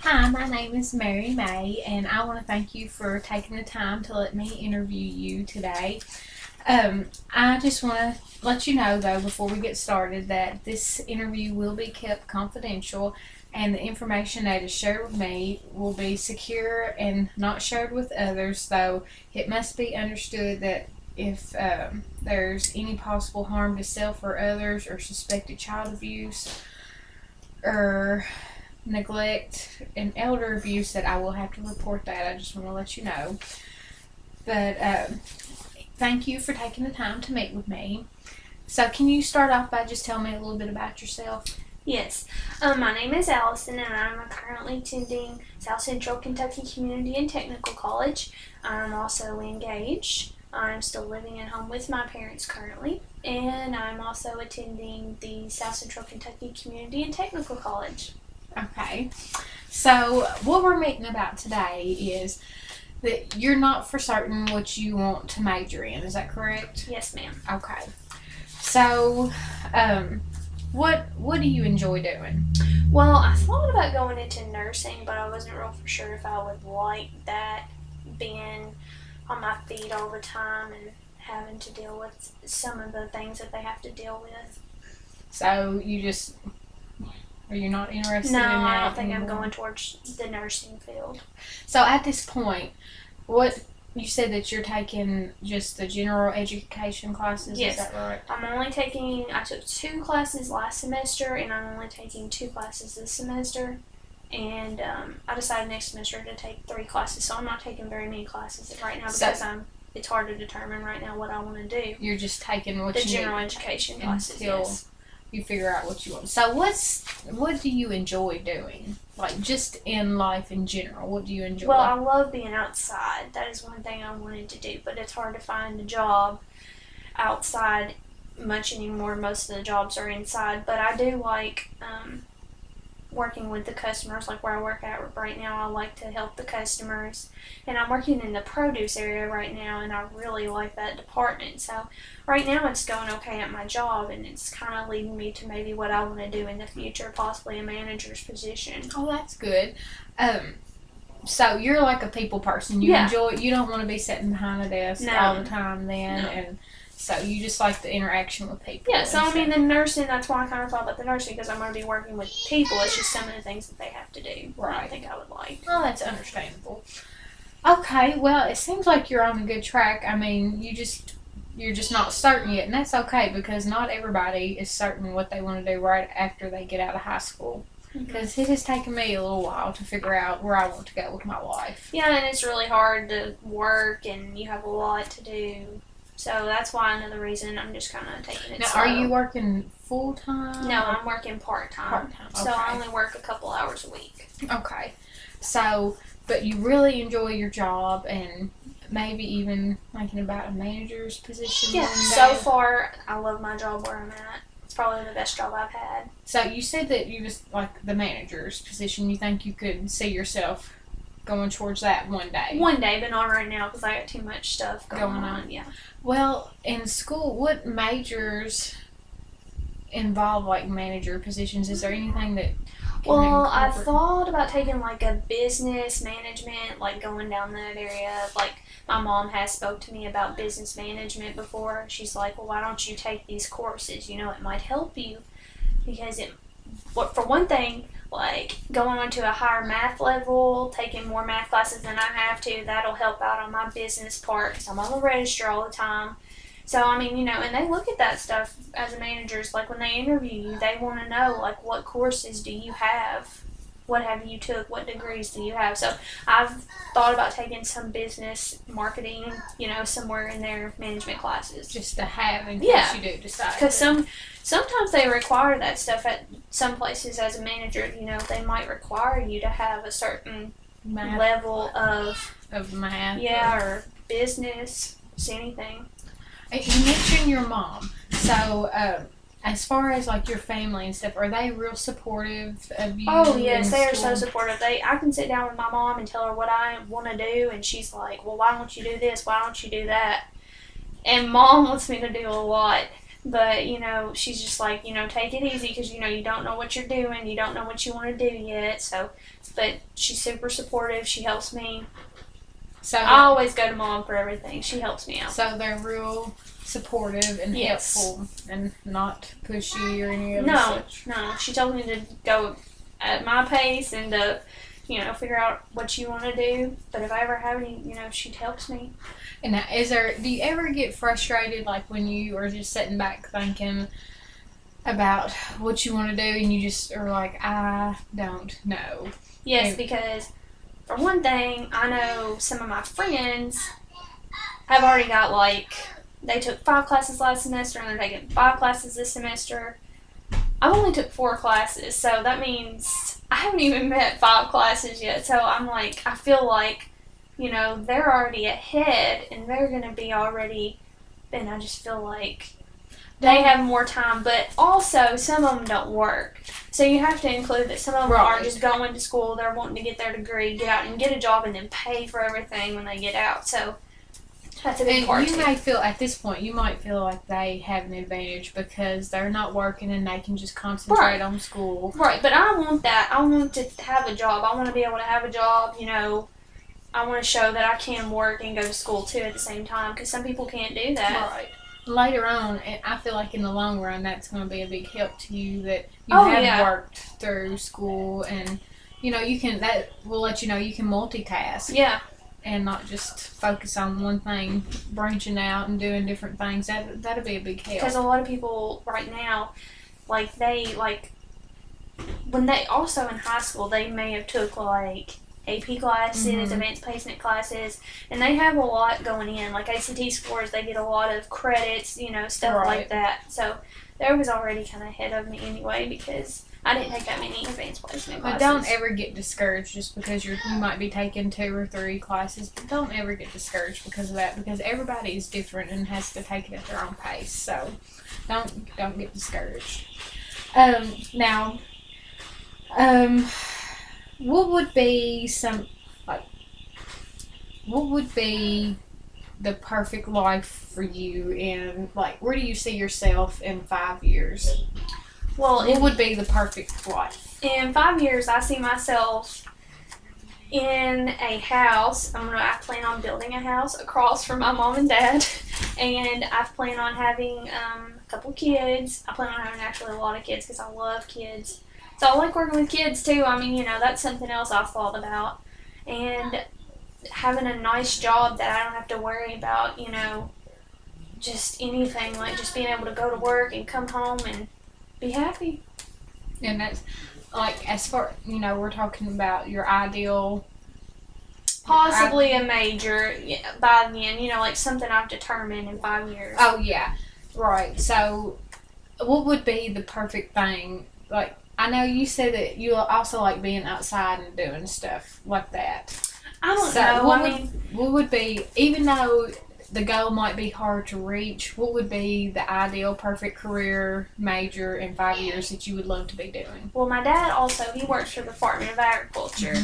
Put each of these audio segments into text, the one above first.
Hi, my name is Mary May, and I want to thank you for taking the time to let me interview you today. I just want to let you know, though, before we get started, that this interview will be kept confidential, and the information that is shared with me will be secure and not shared with others, though it must be understood that if there's any possible harm to self or others, or suspected child abuse, or neglect and elder abuse, that I will have to report that. I just want to let you know. But thank you for taking the time to meet with me. So can you start off by just telling me a little bit about yourself? Yes. My name is Allison, and I'm currently attending South Central Kentucky Community and Technical College. I'm also engaged. I'm still living at home with my parents currently, and I'm also attending the South Central Kentucky Community and Technical College. Okay. So what we're meeting about today is that you're not for certain what you want to major in. Is that correct? Yes, ma'am. Okay. So, what do you enjoy doing? Well, I thought about going into nursing, but I wasn't real for sure if I would like that, being on my feet all the time and having to deal with some of the things that they have to deal with. So are you not interested No, in that I don't think anymore? I'm going towards the nursing field. So at this point, what you said that you're taking just the general education classes, Yes. is that right? I took 2 classes last semester, and I'm only taking 2 classes this semester. And I decided next semester to take 3 classes, so I'm not taking very many classes right now because it's hard to determine right now what I want to do. You're just taking what The you general need education classes, until yes. you figure out what you want. So what do you enjoy doing? Like just in life in general, what do you enjoy? Well, I love being outside. That is one thing I wanted to do, but it's hard to find a job outside much anymore. Most of the jobs are inside, but I do like working with the customers, like where I work at right now. I like to help the customers, and I'm working in the produce area right now, and I really like that department. So right now it's going okay at my job, and it's kind of leading me to maybe what I want to do in the future, possibly a manager's position. Oh, that's good. So you're like a people person. You don't want to be sitting behind a desk all the time then. No. And so you just like the interaction with people. Yeah, so I mean the nursing, that's why I kind of thought about the nursing, because I'm going to be working with people. It's just some of the things that they have to do. Right. I think I would like. Oh, that's understandable. Okay, well, it seems like you're on a good track. I mean, you're just not certain yet, and that's okay, because not everybody is certain what they want to do right after they get out of high school. Because it has taken me a little while to figure out where I want to go with my life. Yeah, and it's really hard to work, and you have a lot to do. So that's why another reason I'm just kind of taking it slow. Now, are you working full-time? No, I'm working part-time. Part-time, So I okay. only work a couple hours a week. Okay. So, but you really enjoy your job, and maybe even thinking about a manager's position Yeah, one day. so far I love my job where I'm at. It's probably the best job I've had. So you said that you just like the manager's position. You think you could see yourself going towards that one day? One day, but not right now because I got too much stuff going on. Yeah. Well, in school, what majors involve like manager positions? Is there anything that Well, I thought about taking like a business management, like going down that area. Like my mom has spoke to me about business management before. She's like, well, why don't you take these courses? You know, it might help you because for one thing, like going on to a higher math level, taking more math classes than I have to, that'll help out on my business part because I'm on the register all the time. So, I mean, you know, and they look at that stuff as a manager's, like when they interview you, they want to know, like, what courses do you have? What have you took? What degrees do you have? So I've thought about taking some business marketing, you know, somewhere in their management classes. just to have in case you do decide? Because sometimes they require that stuff at some places as a manager. You know, they might require you to have a certain level of math. Yeah, or business, anything. You mentioned your mom. So, as far as like your family and stuff, are they real supportive of you? Oh yes, they are school? so supportive. I can sit down with my mom and tell her what I want to do, and she's like, "Well, why don't you do this? Why don't you do that?" And Mom wants me to do a lot. But, she's just like, take it easy because, you don't know what you're doing. You don't know what you want to do yet. So, but she's super supportive. She helps me. So I always go to Mom for everything. She helps me out. So they're real supportive and helpful and not pushy or any of such. No. She told me to go at my pace and to, figure out what you want to do. But if I ever have any, she helps me. And now, do you ever get frustrated, like when you are just sitting back thinking about what you want to do and you just are like, I don't know? Yes, because for one thing, I know some of my friends have already got they took 5 classes last semester and they're taking 5 classes this semester. I've only took 4 classes, so that means I haven't even met 5 classes yet. So I'm like, I feel like, they're already ahead and they're going to be already, and I just feel like they have more time. But also, some of them don't work. So you have to include that some of them are just going to school, they're wanting to get their degree, get out and get a job, and then pay for everything when they get out. So that's a big part. You may feel, at this point, you might feel like they have an advantage because they're not working and they can just concentrate on school. Right, but I want that. I want to have a job. I want to be able to have a job, I want to show that I can work and go to school too at the same time because some people can't do that. Right. Later on, I feel like in the long run, that's going to be a big help to you that you have worked through school and, that will let you know you can multitask. Yeah. And not just focus on one thing, branching out and doing different things. That'll be a big help. Because a lot of people right now, when they also in high school, they may have took AP classes, advanced placement classes, and they have a lot going in. Like ACT scores, they get a lot of credits, stuff like that. So they was already kind of ahead of me anyway because I didn't take that many advanced placement classes. But don't ever get discouraged just because you might be taking 2 or 3 classes. But don't ever get discouraged because of that because everybody is different and has to take it at their own pace. So don't get discouraged. Now, what would be the perfect life for you, and where do you see yourself in 5 years? Well, what would be the perfect life? In 5 years, I see myself in a house. I plan on building a house across from my mom and dad, and I plan on having a couple kids. I plan on having actually a lot of kids because I love kids. So I like working with kids too. That's something else I've thought about. And having a nice job that I don't have to worry about, just anything, just being able to go to work and come home and be happy. And that's, as far, we're talking about your ideal... Possibly a major by then, something I've determined in 5 years. Oh, yeah. Right. So, what would be the perfect thing? I know you said that you also like being outside and doing stuff like that. I don't know. What would be, even though the goal might be hard to reach, what would be the ideal perfect career major in 5 years that you would love to be doing? Well, my dad also, he works for the Department of Agriculture,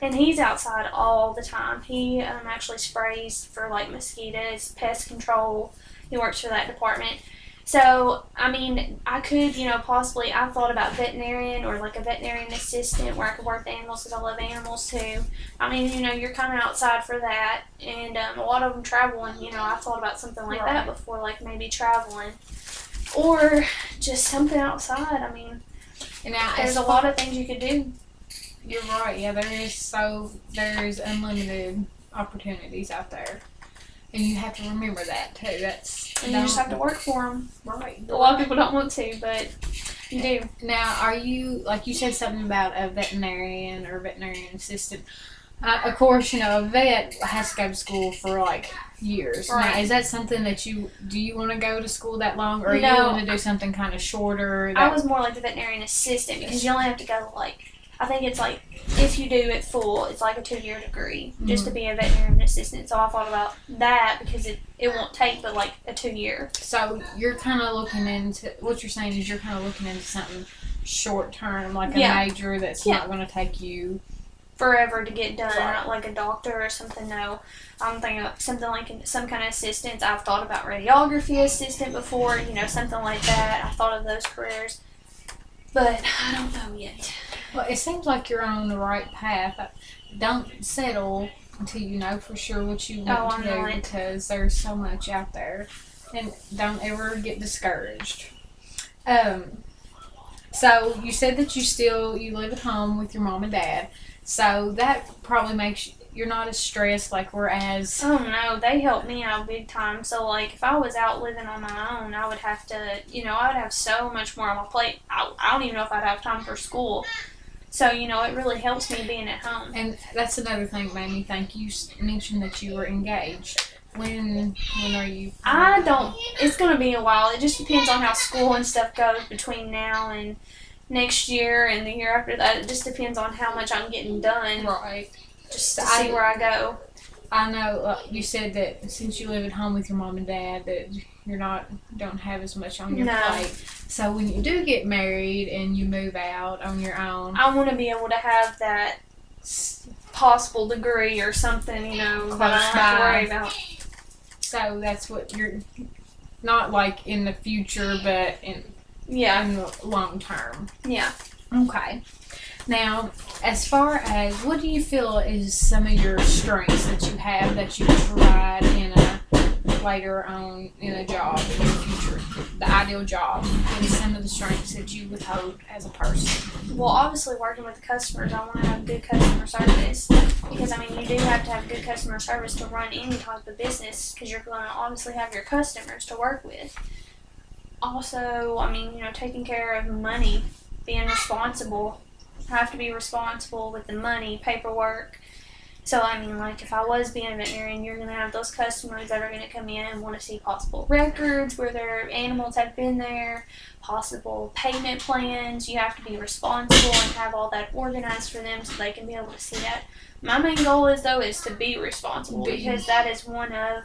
and he's outside all the time. He actually sprays for mosquitoes, pest control. He works for that department. So, I could, possibly, I've thought about veterinarian or a veterinarian assistant where I could work the animals because I love animals too. You're kind of outside for that. And a lot of them traveling, I've thought about something like that before, maybe traveling. Or just something outside. And now, there's a lot of things you could do. You're right, yeah, there's unlimited opportunities out there. And you have to remember that too. And you just have to work for them. Right. A lot of people don't want to, but you do. Now, are you, you said something about a veterinarian or veterinarian assistant. Of course, a vet has to go to school for years. Right. Now, is that something that do you want to go to school that long, or you want to do something kind of shorter? I was more like the veterinarian assistant because you only have to go I think it's if you do it full, it's a 2-year degree just to be a veterinarian assistant. So I thought about that because it won't take but a 2-year. So you're kind of looking into, what you're saying is you're kind of looking into something short term, a major that's not going to take you forever to get done, Right. not like a doctor or something. No, I'm thinking of something like some kind of assistant. I've thought about radiography assistant before, something like that. I thought of those careers, but I don't know yet. Well, it seems like you're on the right path. Don't settle until you know for sure what you want to do, because there's so much out there, and don't ever get discouraged. So you said that you live at home with your mom and dad, so that probably makes you're not as stressed, like whereas. Oh no, they help me out big time. So like if I was out living on my own, I would have to, I would have so much more on my plate. I don't even know if I'd have time for school. So, it really helps me being at home. And that's another thing that made me think. You mentioned that you were engaged. When are you? It's going to be a while. It just depends on how school and stuff goes between now and next year and the year after that. It just depends on how much I'm getting done. Right. Just to see where I go. I know you said that since you live at home with your mom and dad that don't have as much on your plate. So when you do get married and you move out on your own, I want to be able to have that possible degree or something, that I don't have to worry about. So that's what you're not like in the future, but in the long term. Yeah. Okay. Now, as far as what do you feel is some of your strengths that you have that you can provide later on in a job in the future, the ideal job, and some of the strengths that you would hold as a person? Well, obviously working with the customers, I want to have good customer service because you do have to have good customer service to run any type of business because you're going to obviously have your customers to work with. Also, taking care of money, being responsible. I have to be responsible with the money, paperwork. So, if I was being a veterinarian, you're going to have those customers that are going to come in and want to see possible records where their animals have been there, possible payment plans. You have to be responsible and have all that organized for them so they can be able to see that. My main goal is to be responsible because that is one of,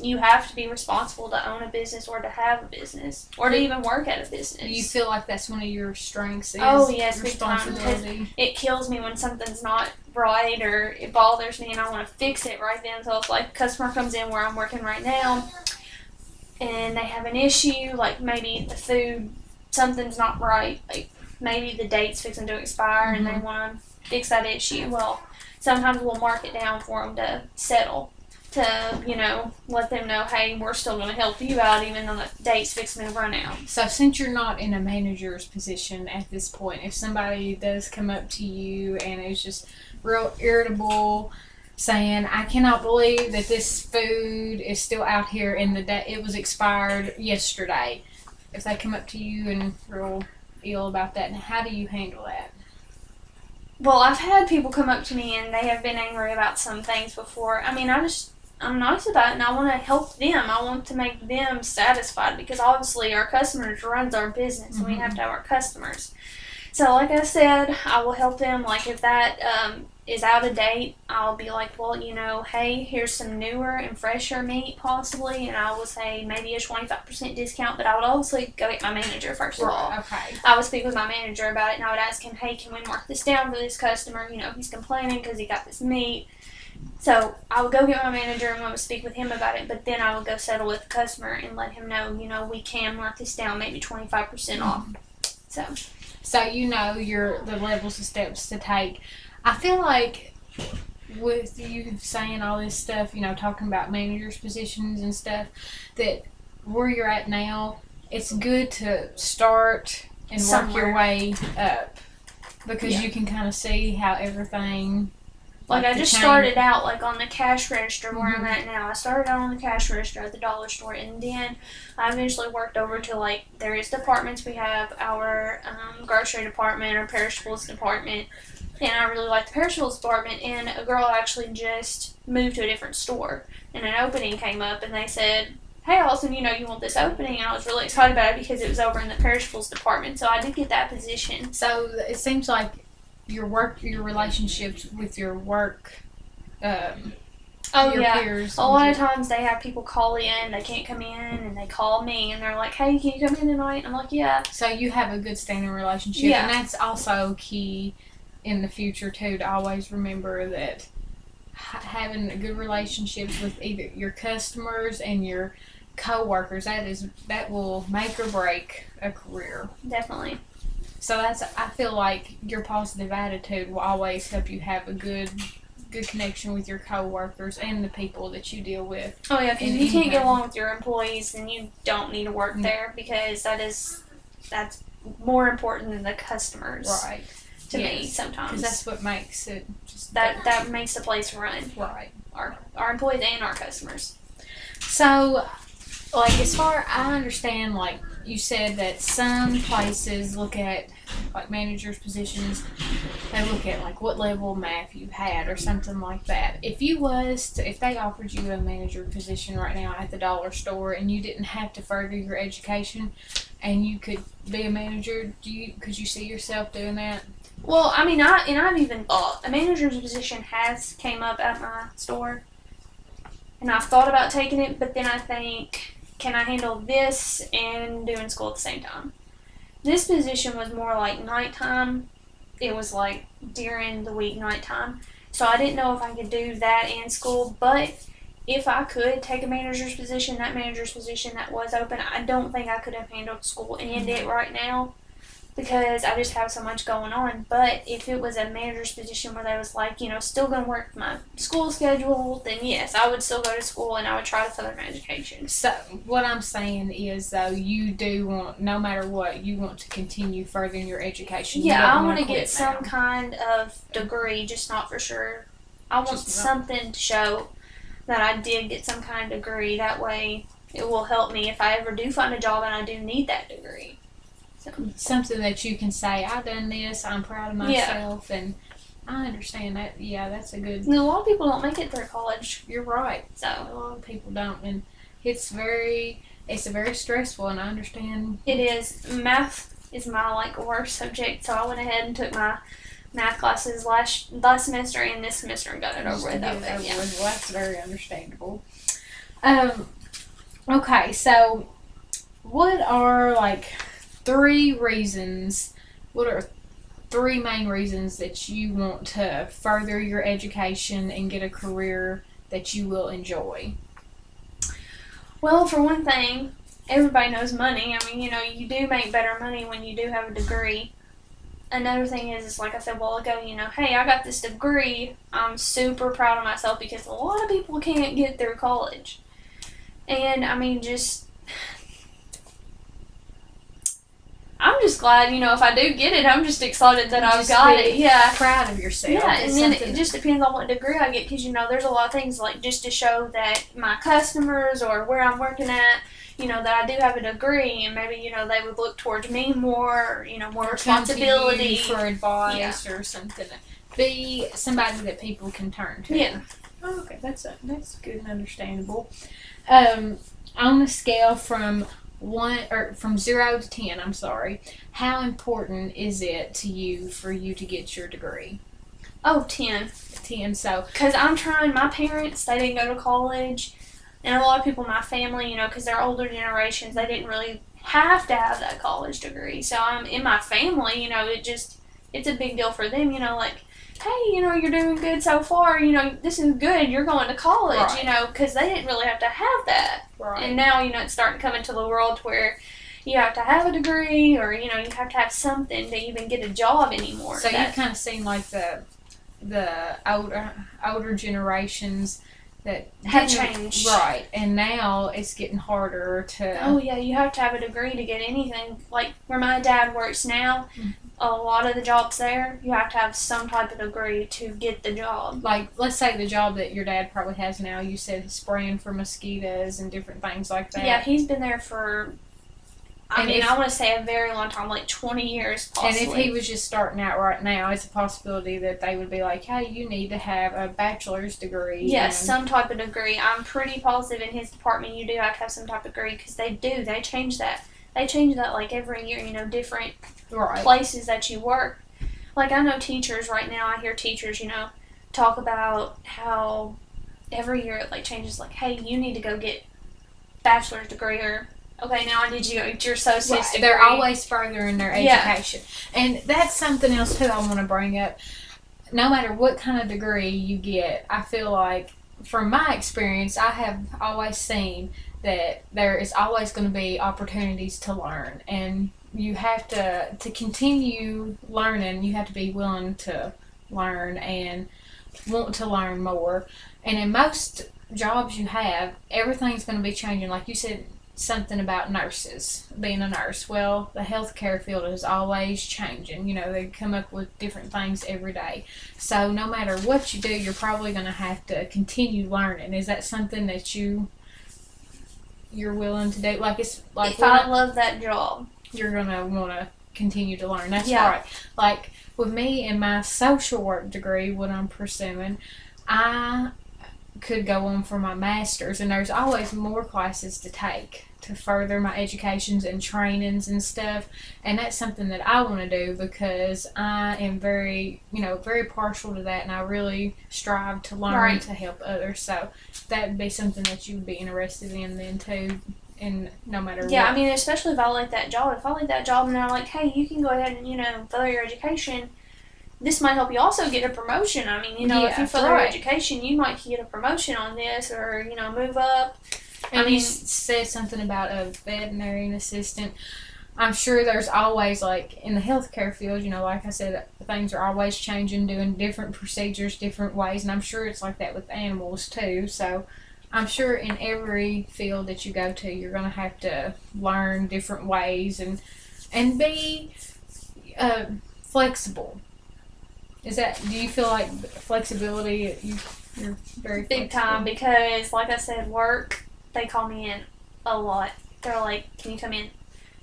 you have to be responsible to own a business or to have a business or to even work at a business. Do you feel like that's one of your strengths? Oh, yes, big time. Because it kills me when something's not right or it bothers me and I want to fix it right then. So if like a customer comes in where I'm working right now and they have an issue, like maybe the food, something's not right, like maybe the date's fixing to expire and they want to fix that issue. Well, sometimes we'll mark it down for them to settle. To, let them know, hey, we're still going to help you out even though the date's fixing to run out. So since you're not in a manager's position at this point, if somebody does come up to you and is just real irritable, saying, I cannot believe that this food is still out here and it was expired yesterday. If they come up to you and real ill about that, how do you handle that? Well, I've had people come up to me and they have been angry about some things before. I'm nice about it and I want to help them. I want to make them satisfied because obviously our customers runs our business and we have to have our customers. So like I said, I will help them. Like if that is out of date, I'll be like, well, hey, here's some newer and fresher meat possibly, and I will say maybe a 25% discount, but I would obviously go get my manager first of all. Okay. I would speak with my manager about it and I would ask him, hey, can we mark this down for this customer? He's complaining because he got this meat. So I would go get my manager and I would speak with him about it, but then I would go settle with the customer and let him know, we can mark this down, maybe 25% off. So the levels of steps to take. I feel like with you saying all this stuff, talking about managers' positions and stuff, that where you're at now, it's good to start and work your way up because you can kind of see how everything. Like I just started out like on the cash register where I'm at now. I started out on the cash register at the dollar store, and then I eventually worked over to like various departments. We have our grocery department, our perishables department, and I really like the perishables department. And a girl actually just moved to a different store, and an opening came up, and they said, hey, Alison, you want this opening? And I was really excited about it because it was over in the perishables department, so I did get that position. So it seems like your relationships with your work, peers. A lot of times they have people call in, they can't come in, and they call me, and they're like, hey, can you come in tonight? And I'm like, yeah. So you have a good standing relationship, and that's also key in the future too, to always remember that having good relationships with either your customers and your co-workers, that will make or break a career. Definitely. So I feel like your positive attitude will always help you have a good connection with your co-workers and the people that you deal with. Oh yeah, because if you can't get along with your employees, then you don't need to work there, because that's more important than the customers. Right. To me, sometimes. Because that's what makes it just that makes the place run. Right. Our employees and our customers. So, like, as far I understand, like you said that some places look at like managers' positions, they look at like what level of math you've had or something like that. If they offered you a manager position right now at the dollar store and you didn't have to further your education and you could be a manager, could you see yourself doing that? Well, I mean, I've even thought a manager's position has came up at my store, and I've thought about taking it, but then I think, can I handle this and doing school at the same time? This position was more like nighttime. It was like during the week nighttime, so I didn't know if I could do that and school, but if I could take a manager's position, that manager's position that was open, I don't think I could have handled school and it right now, because I just have so much going on. But if it was a manager's position where they was like, still going to work my school schedule, then yes, I would still go to school and I would try to further my education. So what I'm saying is, though, you do want, no matter what, you want to continue furthering your education. Yeah, I want to get some kind of degree, just not for sure. I want something to show that I did get some kind of degree. That way it will help me if I ever do find a job and I do need that degree. Something that you can say, I done this, I'm proud of myself, and I understand that. Yeah, that's a good. And a lot of people don't make it through college. You're right. So a lot of people don't, and it's very stressful, and I understand. It is. Math is my worst subject, so I went ahead and took my math classes last semester and this semester and got it over with. Well, that's very understandable. Okay, so what are what are three main reasons that you want to further your education and get a career that you will enjoy? Well, for one thing, everybody knows money. I mean, you do make better money when you do have a degree. Another thing is like I said a while ago, hey, I got this degree. I'm super proud of myself, because a lot of people can't get through college. And, I mean, I'm just glad, if I do get it, I'm just excited that I've got it. Yeah. Proud of yourself. Yeah, and then it just depends on what degree I get, because, there's a lot of things, just to show that my customers or where I'm working at, that I do have a degree, and maybe, they would look towards me more, more responsibility. For advice or something. Be somebody that people can turn to. Yeah. Oh, okay, that's good and understandable. On a scale from 0 to 10, I'm sorry, how important is it to you for you to get your degree? Oh, 10. 10, so. Because I'm trying, my parents, they didn't go to college, and a lot of people in my family, because they're older generations, they didn't really have to have that college degree. So I'm in my family, it's a big deal for them, hey, you're doing good so far, this is good, you're going to college, right. Because they didn't really have to have that. Right. And now, it's starting to come into the world where you have to have a degree, or, you have to have something to even get a job anymore. So you've kind of seen, the older generations that have changed. Right, and now it's getting harder to. Oh, yeah, you have to have a degree to get anything. Like, where my dad works now, a lot of the jobs there, you have to have some type of degree to get the job. Like, let's say the job that your dad probably has now, you said spraying for mosquitoes and different things like that. Yeah, he's been there for, I want to say a very long time, 20 years possibly. And if he was just starting out right now, it's a possibility that they would be like, hey, you need to have a bachelor's degree. Yes, some type of degree. I'm pretty positive in his department you do have to have some type of degree, because they do. They change that. They change that every year, different places that you work. I know teachers right now, I hear teachers, talk about how every year it changes, hey, you need to go get bachelor's degree or Okay, now I need you to get your associate's degree. They're always furthering their education. And that's something else, too, I want to bring up. No matter what kind of degree you get, I feel like, from my experience, I have always seen that there is always going to be opportunities to learn. And you have to continue learning, you have to be willing to learn and want to learn more. And in most jobs you have, everything's going to be changing. Like you said, something about nurses, being a nurse. Well, the healthcare field is always changing. You know, they come up with different things every day. So no matter what you do, you're probably going to have to continue learning. Is that something that you're willing to do? Like, it's like, if I love that job, you're going to want to continue to learn. That's right. Like with me and my social work degree, what I'm pursuing, I could go on for my master's, and there's always more classes to take to further my educations and trainings and stuff. And that's something that I want to do because I am very partial to that, and I really strive to learn to help others. So that would be something that you would be interested in then too. And no matter what. Yeah, I mean, especially if I like that job. If I like that job and they're like, hey, you can go ahead and, further your education, this might help you also get a promotion. I mean, if you further your education, you might get a promotion on this or, move up. And you said something about a veterinarian assistant. I'm sure there's always, like, in the healthcare field, like I said, things are always changing, doing different procedures, different ways. And I'm sure it's like that with animals, too. So I'm sure in every field that you go to, you're going to have to learn different ways and be flexible. Do you feel like flexibility, you're very big time? Because, like I said, work, they call me in a lot. They're like, can you come in?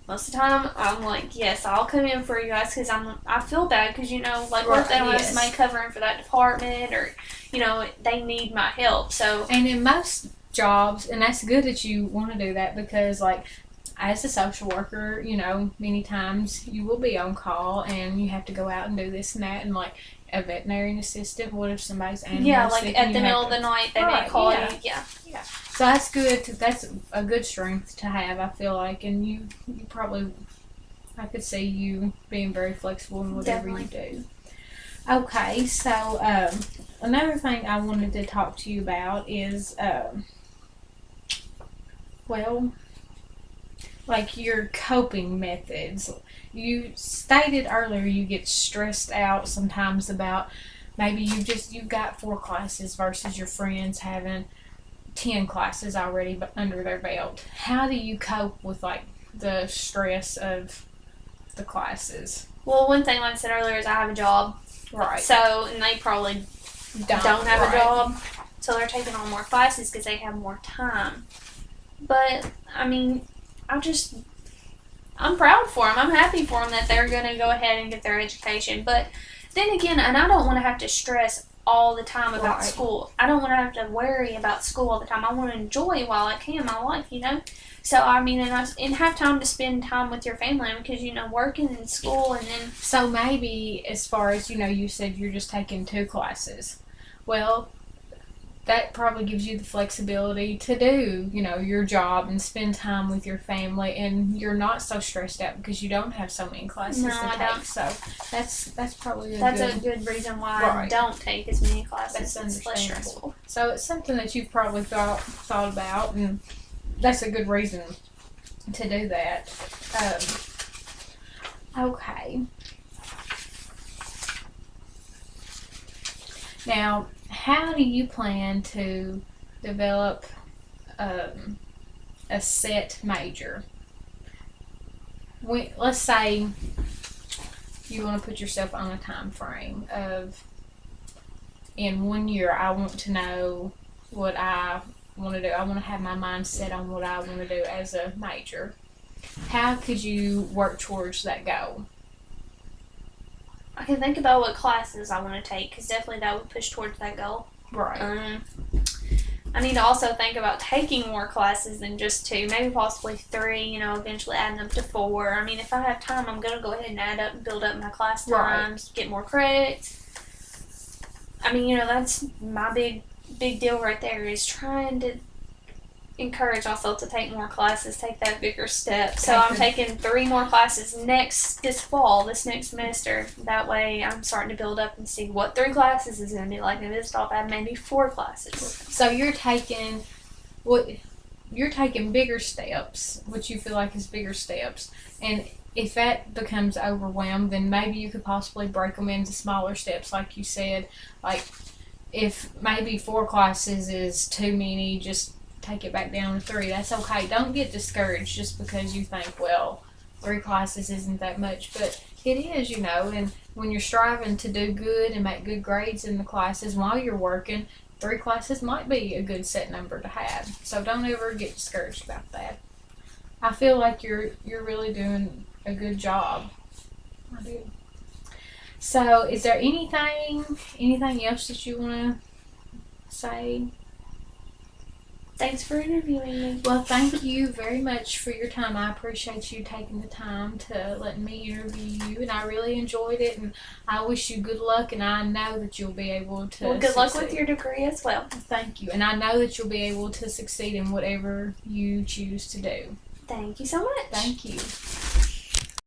Most of the time, I'm like, yes, I'll come in for you guys because I feel bad because, what if they don't have somebody covering for that department or, they need my help. So. And in most jobs, and that's good that you want to do that because, like, as a social worker, many times you will be on call and you have to go out and do this and that. And, like, a veterinarian assistant, what if somebody's animal sick? Yeah, like at the middle of the night, they may call you. Yeah. So that's good. That's a good strength to have, I feel like. And you probably, I could see you being very flexible in whatever you do. Okay, so another thing I wanted to talk to you about is, like your coping methods. You stated earlier you get stressed out sometimes about maybe you've got 4 classes versus your friends having 10 classes already under their belt. How do you cope with, like, the stress of the classes? Well, one thing, like I said earlier, is I have a job. Right. So, and they probably don't have a job. So they're taking on more classes because they have more time. But, I mean, I'm proud for them. I'm happy for them that they're going to go ahead and get their education. But then again, and I don't want to have to stress all the time about school. I don't want to have to worry about school all the time. I want to enjoy while I can my life, So, I mean, and have time to spend time with your family because, working in school and then. So maybe as far as, you said you're just taking 2 classes. Well, that probably gives you the flexibility to do, your job and spend time with your family, and you're not so stressed out because you don't have so many classes to take. Don't. So that's probably a good reason why I don't take as many classes. That's understandable. So it's something that you've probably thought about, and that's a good reason to do that. Okay. Now, how do you plan to develop a set major? Let's say you want to put yourself on a time frame of, in 1 year, I want to know what I want to do. I want to have my mind set on what I want to do as a major. How could you work towards that goal? I can think about what classes I want to take because definitely that would push towards that goal. Right. I need to also think about taking more classes than just 2, maybe possibly 3, eventually adding up to 4. I mean, if I have time, I'm going to go ahead and add up and build up my class times, get more credits. I mean, that's my big deal right there is trying to encourage myself to take more classes, take that bigger step. So I'm taking 3 more classes this fall, this next semester. That way I'm starting to build up and see what 3 classes is going to be like. And this I'll add maybe 4 classes. So you're taking bigger steps, what you feel like is bigger steps. And if that becomes overwhelmed, then maybe you could possibly break them into smaller steps, like you said. Like, if maybe 4 classes is too many, just take it back down to 3. That's okay. Don't get discouraged just because you think, well, 3 classes isn't that much. But it is, and when you're striving to do good and make good grades in the classes while you're working, 3 classes might be a good set number to have. So don't ever get discouraged about that. I feel like you're really doing a good job. I do. So, is there anything else that you want to say? Thanks for interviewing me. Well, thank you very much for your time. I appreciate you taking the time to let me interview you, and I really enjoyed it, and I wish you good luck, and I know that you'll be able to Well, good luck with your degree as well. Thank you, and I know that you'll be able to succeed in whatever you choose to do. Thank you so much. Thank you.